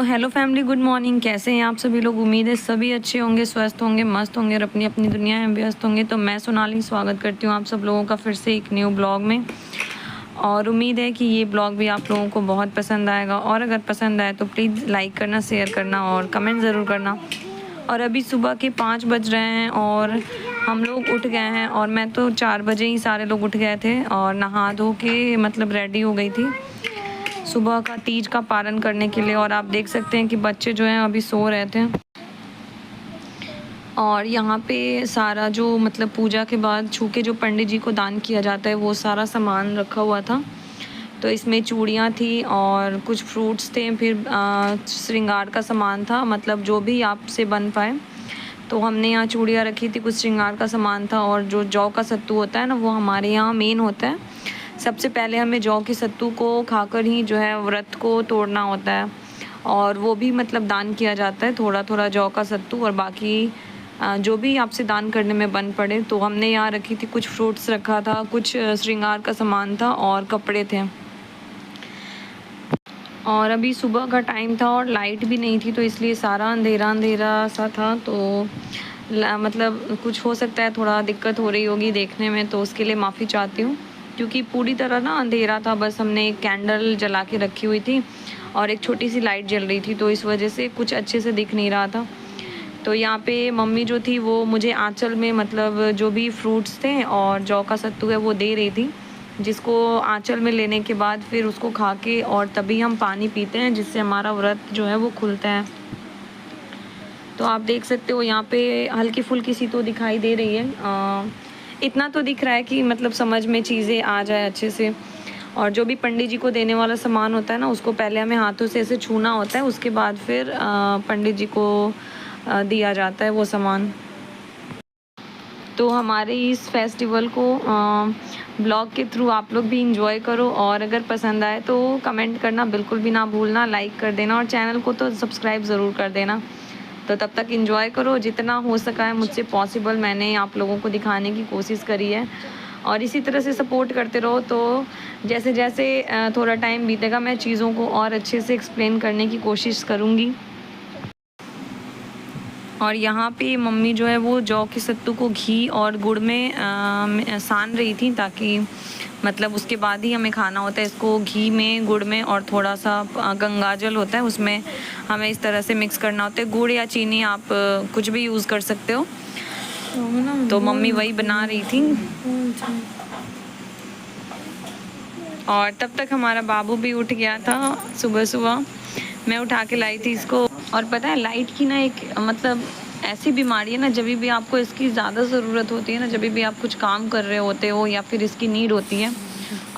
तो hello family, good morning. कैसे हैं आप सभी लोग? उम्मीद है सभी अच्छे होंगे, स्वस्थ होंगे, मस्त होंगे और अपनी अपनी दुनिया में व्यस्त होंगे। तो मैं सोनाली स्वागत करती हूँ आप सब लोगों का फिर से एक न्यू ब्लॉग में। और उम्मीद है कि ये ब्लॉग भी आप लोगों को बहुत पसंद आएगा। और अगर पसंद आए तो प्लीज़ लाइक करना, शेयर करना और कमेंट ज़रूर करना। और अभी सुबह के 5 बज रहे हैं और हम लोग उठ गए हैं। और मैं तो 4 बजे ही सारे लोग उठ गए थे और नहा धो के मतलब रेडी हो गई थी सुबह का तीज का पालन करने के लिए। और आप देख सकते हैं कि बच्चे जो हैं अभी सो रहे थे। और यहाँ पे सारा जो मतलब पूजा के बाद छू के जो पंडित जी को दान किया जाता है वो सारा सामान रखा हुआ था। तो इसमें चूड़ियाँ थी और कुछ फ्रूट्स थे, फिर श्रृंगार का सामान था, मतलब जो भी आपसे बन पाए। तो हमने यहाँ चूड़ियाँ रखी थी, कुछ श्रृंगार का सामान था। और जो जौ का सत्तू होता है ना, वो हमारे यहाँ मेन होता है। सबसे पहले हमें जौ के सत्तू को खाकर ही जो है व्रत को तोड़ना होता है। और वो भी मतलब दान किया जाता है, थोड़ा थोड़ा जौ का सत्तू और बाकी जो भी आपसे दान करने में बन पड़े। तो हमने यहाँ रखी थी, कुछ फ्रूट्स रखा था, कुछ श्रृंगार का सामान था और कपड़े थे। और अभी सुबह का टाइम था और लाइट भी नहीं थी, तो इसलिए सारा अंधेरा अंधेरा सा था। तो मतलब कुछ हो सकता है थोड़ा दिक्कत हो रही होगी देखने में, तो उसके लिए माफ़ी चाहती हूँ। क्योंकि पूरी तरह ना अंधेरा था, बस हमने एक कैंडल जला के रखी हुई थी और एक छोटी सी लाइट जल रही थी, तो इस वजह से कुछ अच्छे से दिख नहीं रहा था। तो यहाँ पे मम्मी जो थी वो मुझे आंचल में मतलब जो भी फ्रूट्स थे और जौ का सत्तू है वो दे रही थी, जिसको आंचल में लेने के बाद फिर उसको खा के और तभी हम पानी पीते हैं, जिससे हमारा व्रत जो है वो खुलता है। तो आप देख सकते हो यहाँ पे हल्की फुल्की सी तो दिखाई दे रही है, इतना तो दिख रहा है कि मतलब समझ में चीज़ें आ जाए अच्छे से। और जो भी पंडित जी को देने वाला सामान होता है ना, उसको पहले हमें हाथों से ऐसे छूना होता है, उसके बाद फिर पंडित जी को दिया जाता है वो सामान। तो हमारे इस फेस्टिवल को ब्लॉग के थ्रू आप लोग भी इंजॉय करो। और अगर पसंद आए तो कमेंट करना बिल्कुल भी ना भूलना, लाइक कर देना और चैनल को तो सब्सक्राइब ज़रूर कर देना। तो तब तक इंजॉय करो, जितना हो सका है मुझसे पॉसिबल मैंने आप लोगों को दिखाने की कोशिश करी है। और इसी तरह से सपोर्ट करते रहो, तो जैसे जैसे थोड़ा टाइम बीतेगा मैं चीज़ों को और अच्छे से एक्सप्लेन करने की कोशिश करूँगी। और यहाँ पे मम्मी जो है वो जौ के सत्तू को घी और गुड़ में सान रही थी, ताकि मतलब उसके बाद ही हमें खाना होता है इसको। घी में, गुड़ में और थोड़ा सा गंगाजल होता है, उसमें हमें इस तरह से मिक्स करना होता है। गुड़ या चीनी आप कुछ भी यूज़ कर सकते हो। तो मम्मी वही बना रही थी और तब तक हमारा बाबू भी उठ गया था। सुबह सुबह मैं उठा के लाई थी इसको। और पता है लाइट की ना एक मतलब ऐसी बीमारी है ना, जब भी आपको इसकी ज़्यादा ज़रूरत होती है ना, जब भी आप कुछ काम कर रहे होते हो या फिर इसकी नीड होती है,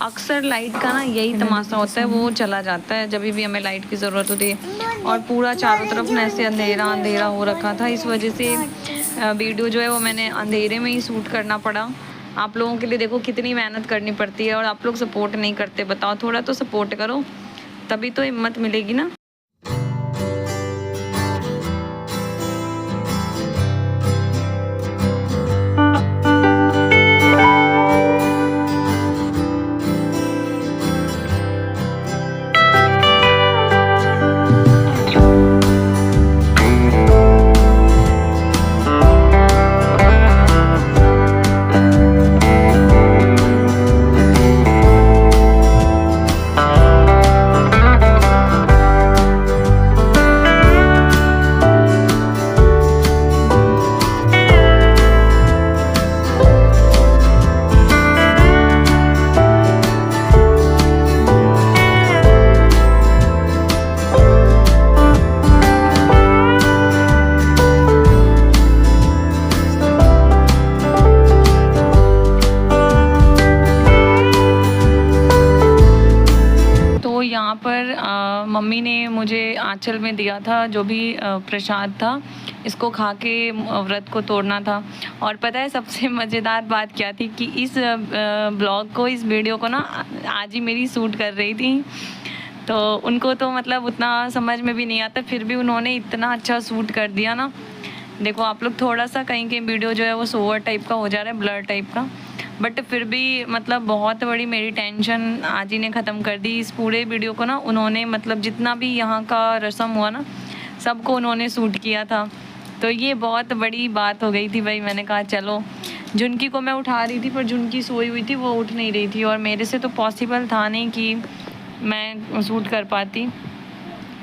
अक्सर लाइट का ना यही तमाशा होता है, वो चला जाता है जब भी हमें लाइट की ज़रूरत होती है। और पूरा चारों तरफ ना ऐसे अंधेरा अंधेरा हो रखा था, इस वजह से वीडियो जो है वो मैंने अंधेरे में ही शूट करना पड़ा आप लोगों के लिए। देखो कितनी मेहनत करनी पड़ती है और आप लोग सपोर्ट नहीं करते। बताओ, थोड़ा तो सपोर्ट करो, तभी तो हिम्मत मिलेगी ना। यहाँ पर मम्मी ने मुझे आंचल में दिया था जो भी प्रसाद था, इसको खा के व्रत को तोड़ना था। और पता है सबसे मज़ेदार बात क्या थी कि इस ब्लॉग को, इस वीडियो को ना आज ही मेरी शूट कर रही थी। तो उनको तो मतलब उतना समझ में भी नहीं आता, फिर भी उन्होंने इतना अच्छा शूट कर दिया ना। देखो आप लोग, थोड़ा सा कहीं कहीं वीडियो जो है वो सोवर टाइप का हो जा रहा है, ब्लर टाइप का। बट फिर भी मतलब बहुत बड़ी मेरी टेंशन आज ही ने ख़त्म कर दी। इस पूरे वीडियो को ना उन्होंने मतलब जितना भी यहाँ का रस्म हुआ ना सबको उन्होंने शूट किया था। तो ये बहुत बड़ी बात हो गई थी भाई। मैंने कहा चलो, झुनकी को मैं उठा रही थी पर झुनकी सोई हुई थी, वो उठ नहीं रही थी और मेरे से तो पॉसिबल था नहीं कि मैं शूट कर पाती।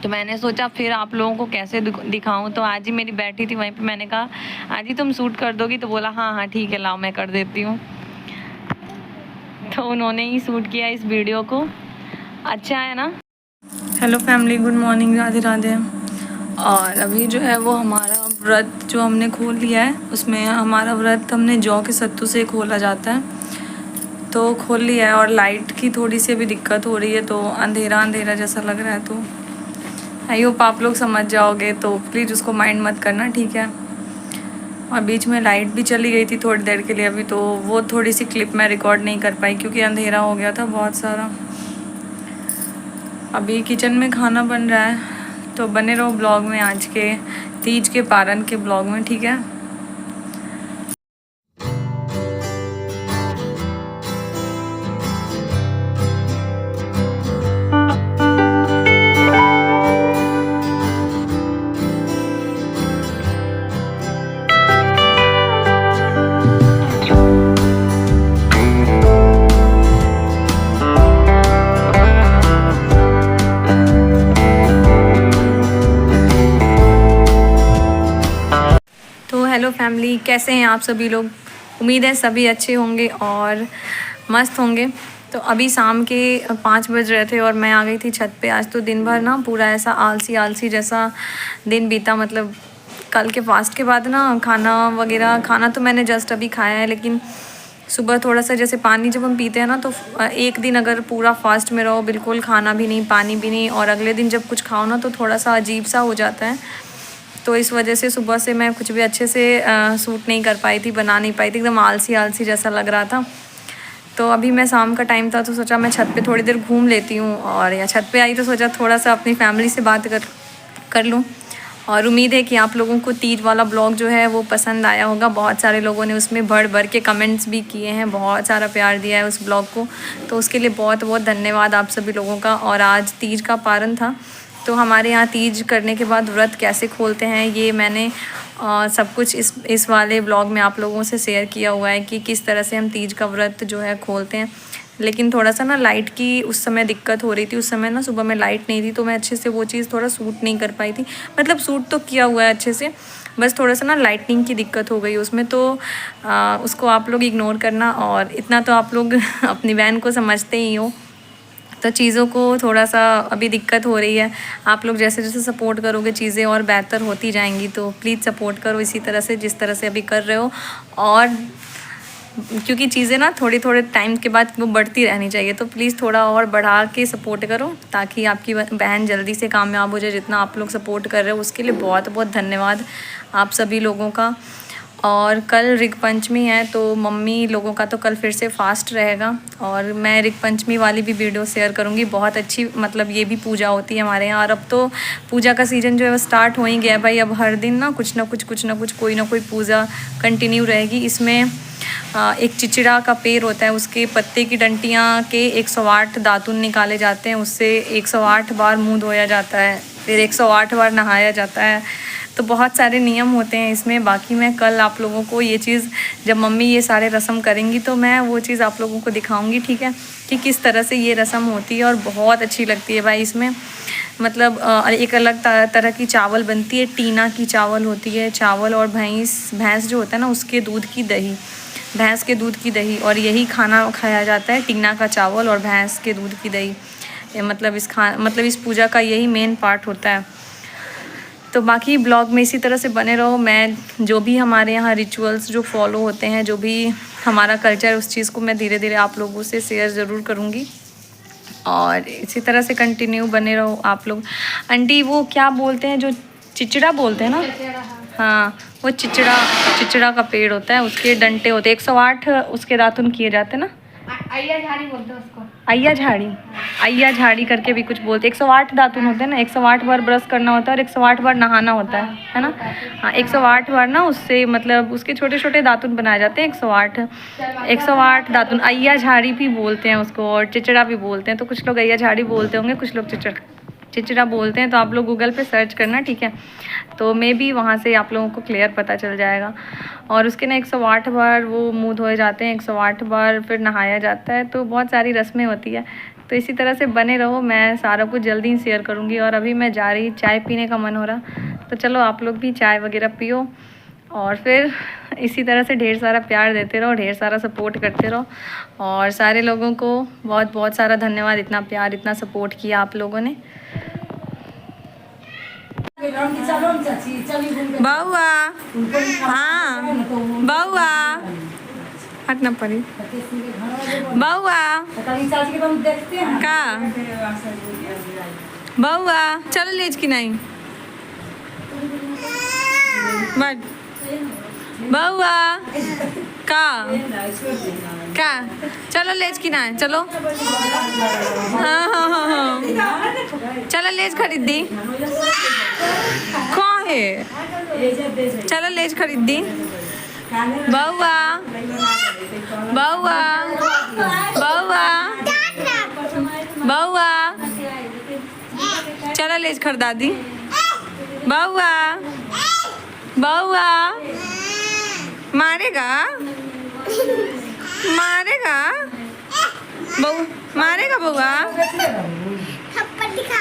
तो मैंने सोचा फिर आप लोगों को कैसे दिखाऊं। तो आज ही मेरी बैठी थी वहीं पे, मैंने कहा आज ही तुम शूट कर दोगी? तो बोला हाँ हाँ ठीक है लाओ मैं कर देती हूँ। तो उन्होंने ही शूट किया इस वीडियो को। अच्छा है ना। Hello family, good morning, Radhe Radhe. और अभी जो है वो हमारा व्रत जो हमने खोल लिया है, उसमें हमारा व्रत हमने जौ के सत्तू से खोला जाता है, तो खोल लिया है। और लाइट की थोड़ी सी अभी दिक्कत हो रही है, तो अंधेरा अंधेरा जैसा लग रहा है। तो आई होप आप लोग समझ जाओगे, तो प्लीज़ उसको माइंड मत करना, ठीक है। और बीच में लाइट भी चली गई थी थोड़ी देर के लिए अभी, तो वो थोड़ी सी क्लिप मैं रिकॉर्ड नहीं कर पाई क्योंकि अंधेरा हो गया था बहुत सारा। अभी किचन में खाना बन रहा है, तो बने रहो ब्लॉग में, आज के तीज के पारण के ब्लॉग में, ठीक है। तो हेलो फैमिली, कैसे हैं आप सभी लोग? उम्मीद है सभी अच्छे होंगे और मस्त होंगे। तो अभी शाम के 5 बज रहे थे और मैं आ गई थी छत पे। आज तो दिन भर ना पूरा ऐसा आलसी आलसी जैसा दिन बीता। मतलब कल के फास्ट के बाद ना खाना तो मैंने जस्ट अभी खाया है, लेकिन सुबह थोड़ा सा जैसे पानी जब हम पीते हैं ना, तो एक दिन अगर पूरा फास्ट में रहो, बिल्कुल खाना भी नहीं पानी भी नहीं, और अगले दिन जब कुछ खाओ ना तो थोड़ा सा अजीब सा हो जाता है। तो इस वजह से सुबह से मैं कुछ भी अच्छे से सूट नहीं कर पाई थी, बना नहीं पाई थी, एकदम आलसी आलसी जैसा लग रहा था। तो अभी मैं शाम का टाइम था तो सोचा मैं छत पे थोड़ी देर घूम लेती हूँ, और या छत पे आई तो सोचा थोड़ा सा अपनी फैमिली से बात कर लूँ। और उम्मीद है कि आप लोगों को तीज वाला ब्लॉग जो है वो पसंद आया होगा। बहुत सारे लोगों ने उसमें भर भर के कमेंट्स भी किए हैं, बहुत सारा प्यार दिया है उस ब्लॉग को, तो उसके लिए बहुत बहुत धन्यवाद आप सभी लोगों का। और आज तीज का पारण था, तो हमारे यहाँ तीज करने के बाद व्रत कैसे खोलते हैं ये मैंने सब कुछ इस वाले ब्लॉग में आप लोगों से शेयर किया हुआ है कि किस तरह से हम तीज का व्रत जो है खोलते हैं। लेकिन थोड़ा सा ना लाइट की उस समय दिक्कत हो रही थी। उस समय ना सुबह में लाइट नहीं थी, तो मैं अच्छे से वो चीज़ थोड़ा सूट नहीं कर पाई थी। मतलब सूट तो किया हुआ है अच्छे से, बस थोड़ा सा ना लाइटनिंग की दिक्कत हो गई उसमें। तो उसको आप लोग इग्नोर करना, और इतना तो आप लोग अपनी बहन को समझते ही हो। तो चीज़ों को थोड़ा सा अभी दिक्कत हो रही है। आप लोग जैसे जैसे सपोर्ट करोगे चीज़ें और बेहतर होती जाएंगी, तो प्लीज़ सपोर्ट करो इसी तरह से जिस तरह से अभी कर रहे हो। और क्योंकि चीज़ें ना थोड़े थोड़े टाइम के बाद वो बढ़ती रहनी चाहिए, तो प्लीज़ थोड़ा और बढ़ा के सपोर्ट करो ताकि आपकी बहन जल्दी से कामयाब हो जाए। जितना आप लोग सपोर्ट कर रहे हो उसके लिए बहुत बहुत धन्यवाद आप सभी लोगों का। और कल ऋग पंचमी है, तो मम्मी लोगों का तो कल फिर से फास्ट रहेगा, और मैं ऋग पंचमी वाली भी वीडियो शेयर करूँगी। बहुत अच्छी मतलब ये भी पूजा होती है हमारे यहाँ। और अब तो पूजा का सीज़न जो है वो स्टार्ट हो ही गया है भाई। अब हर दिन ना कुछ ना कुछ कोई ना कोई पूजा कंटिन्यू रहेगी। इसमें एक चिचिड़ा का पेड़ होता है, उसके पत्ते की डंटियाँ के 108 दातुन निकाले जाते हैं, उससे 108 बार मुँह धोया जाता है, फिर 108 बार नहाया जाता है। तो बहुत सारे नियम होते हैं इसमें। बाकी मैं कल आप लोगों को ये चीज़, जब मम्मी ये सारे रस्म करेंगी तो मैं वो चीज़ आप लोगों को दिखाऊंगी, ठीक है, कि किस तरह से ये रस्म होती है। और बहुत अच्छी लगती है भाई। इसमें मतलब एक अलग तरह की चावल बनती है, टीना की चावल होती है, चावल और भैंस जो होता है ना उसके दूध की दही, भैंस के दूध की दही, और यही खाना खाया जाता है, टीना का चावल और भैंस के दूध की दही। मतलब इस पूजा का यही मेन पार्ट होता है। तो बाकी ब्लॉग में इसी तरह से बने रहो। मैं जो भी हमारे यहाँ रिचुअल्स जो फॉलो होते हैं, जो भी हमारा कल्चर, उस चीज़ को मैं धीरे धीरे आप लोगों से शेयर ज़रूर करूँगी, और इसी तरह से कंटिन्यू बने रहो आप लोग। आंटी वो क्या बोलते हैं, जो चिचड़ा बोलते हैं ना? हाँ, वो चिचड़ा का पेड़ होता है, उसके डंटे होते हैं, 108 उसके दातुन किए जाते हैं ना। अय्या झाड़ी बोलते हैं उसको। अय्या झाड़ी, अय्या झाड़ी करके भी कुछ बोलते हैं। 108 दातुन होते हैं ना, 108 बार ब्रश करना होता है और 108 बार नहाना होता है ना। हाँ 108 बार ना, उससे मतलब उसके छोटे छोटे दातुन बनाए जाते हैं। 108 दातुन, अय्या झाड़ी भी बोलते हैं उसको, और चिचड़ा भी बोलते हैं। तो कुछ लोग अय्या झाड़ी बोलते होंगे, कुछ लोग चिचड़ा बोलते हैं। तो आप लोग गूगल पे सर्च करना, ठीक है। तो मे बी वहाँ से आप लोगों को क्लियर पता चल जाएगा। और उसके ना 108 बार वो मुंह धोए जाते हैं, 108 बार फिर नहाया जाता है। तो बहुत सारी रस्में होती है। तो इसी तरह से बने रहो, मैं सारा कुछ जल्दी ही शेयर करूँगी। और अभी मैं जा रही, चाय पीने का मन हो रहा, तो चलो आप लोग भी चाय वगैरह पियो। और फिर इसी तरह से ढेर सारा प्यार देते रहो, ढेर सारा सपोर्ट करते रहो। और सारे लोगों को बहुत बहुत सारा धन्यवाद, इतना प्यार, इतना सपोर्ट किया आप लोगों ने। बउआ, हाँ बउआ, हटना पड़ी। बउआ का, बउआ चलो लेज की नहीं, बट बउआ का चलो लेज की ना, चलो हाँ चलो लेज खरीद दी, कौन है, चलो लेज खरीद दी। बउआ बउआ बउआ बउआ चलो लेज खरीदा दी। बउआ बउआ मारेगा, मारेगा बउ, मारेगा बउआ,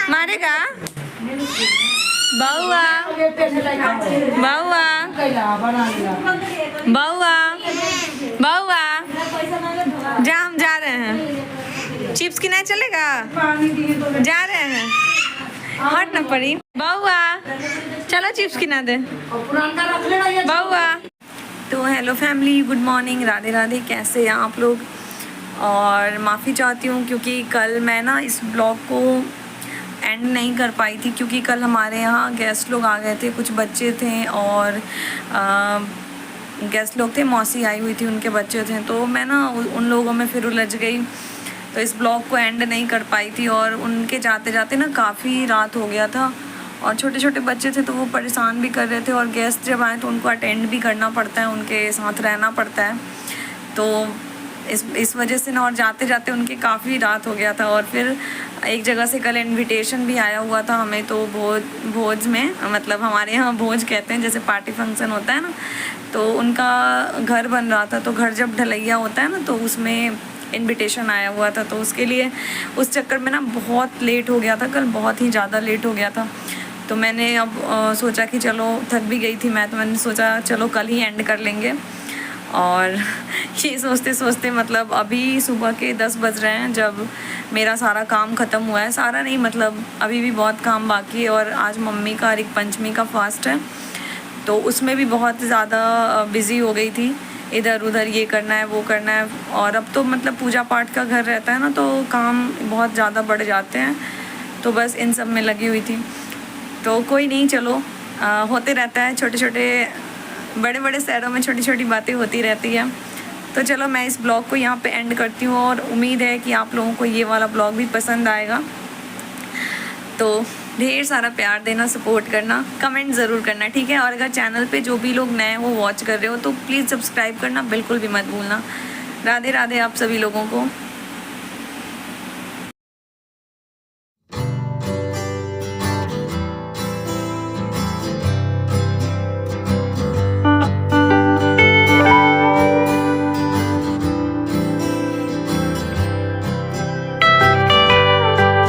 मारेगा बउआ, बउआ बउआ बउआ जा, हम जा रहे हैं, चिप्स की नहीं चलेगा, जा रहे हैं, हट ना पड़ी। बउआ चलो चिप्स की ना दे बउआ। तो hello family, good morning, Radhe Radhe, कैसे हैं आप लोग। और माफ़ी चाहती हूँ क्योंकि कल मैं ना इस ब्लॉग को एंड नहीं कर पाई थी, क्योंकि कल हमारे यहाँ गेस्ट लोग आ गए थे, कुछ बच्चे थे और गेस्ट लोग थे, मौसी आई हुई थी, उनके बच्चे थे। तो मैं ना उन लोगों में फिर उलझ गई, तो इस ब्लॉग को एंड नहीं कर पाई थी। और उनके जाते जाते ना काफ़ी रात हो गया था, और छोटे छोटे बच्चे थे तो वो परेशान भी कर रहे थे, और गेस्ट जब आए तो उनको अटेंड भी करना पड़ता है, उनके साथ रहना पड़ता है। तो इस वजह से ना, और जाते जाते उनके काफ़ी रात हो गया था। और फिर एक जगह से कल इनविटेशन भी आया हुआ था हमें, तो भोज में, मतलब हमारे यहाँ भोज कहते हैं, जैसे पार्टी फंक्शन होता है ना, तो उनका घर बन रहा था। तो घर जब ढलैया होता है ना, तो उसमें इनविटेशन आया हुआ था। तो उसके लिए, उस चक्कर में ना बहुत लेट हो गया था कल, बहुत ही ज़्यादा लेट हो गया था। तो मैंने अब सोचा कि चलो, थक भी गई थी मैं, तो मैंने सोचा चलो कल ही एंड कर लेंगे। और ये सोचते सोचते मतलब अभी सुबह के 10 बज रहे हैं जब मेरा सारा काम ख़त्म हुआ है। सारा नहीं, मतलब अभी भी बहुत काम बाकी है। और आज मम्मी का ऋक पंचमी का फास्ट है, तो उसमें भी बहुत ज़्यादा बिज़ी हो गई थी, इधर उधर ये करना है वो करना है। और अब तो मतलब पूजा पाठ का घर रहता है ना, तो काम बहुत ज़्यादा बढ़ जाते हैं, तो बस इन सब में लगी हुई थी। तो कोई नहीं, चलो होते रहता है, छोटे छोटे बड़े बड़े शहरों में छोटी छोटी बातें होती रहती है। तो चलो मैं इस ब्लॉग को यहाँ पे एंड करती हूँ, और उम्मीद है कि आप लोगों को ये वाला ब्लॉग भी पसंद आएगा। तो ढेर सारा प्यार देना, सपोर्ट करना, कमेंट ज़रूर करना, ठीक है। और अगर चैनल पे जो भी लोग नए वो वॉच कर रहे हो तो प्लीज़ सब्सक्राइब करना बिल्कुल भी मत भूलना। राधे राधे आप सभी लोगों को।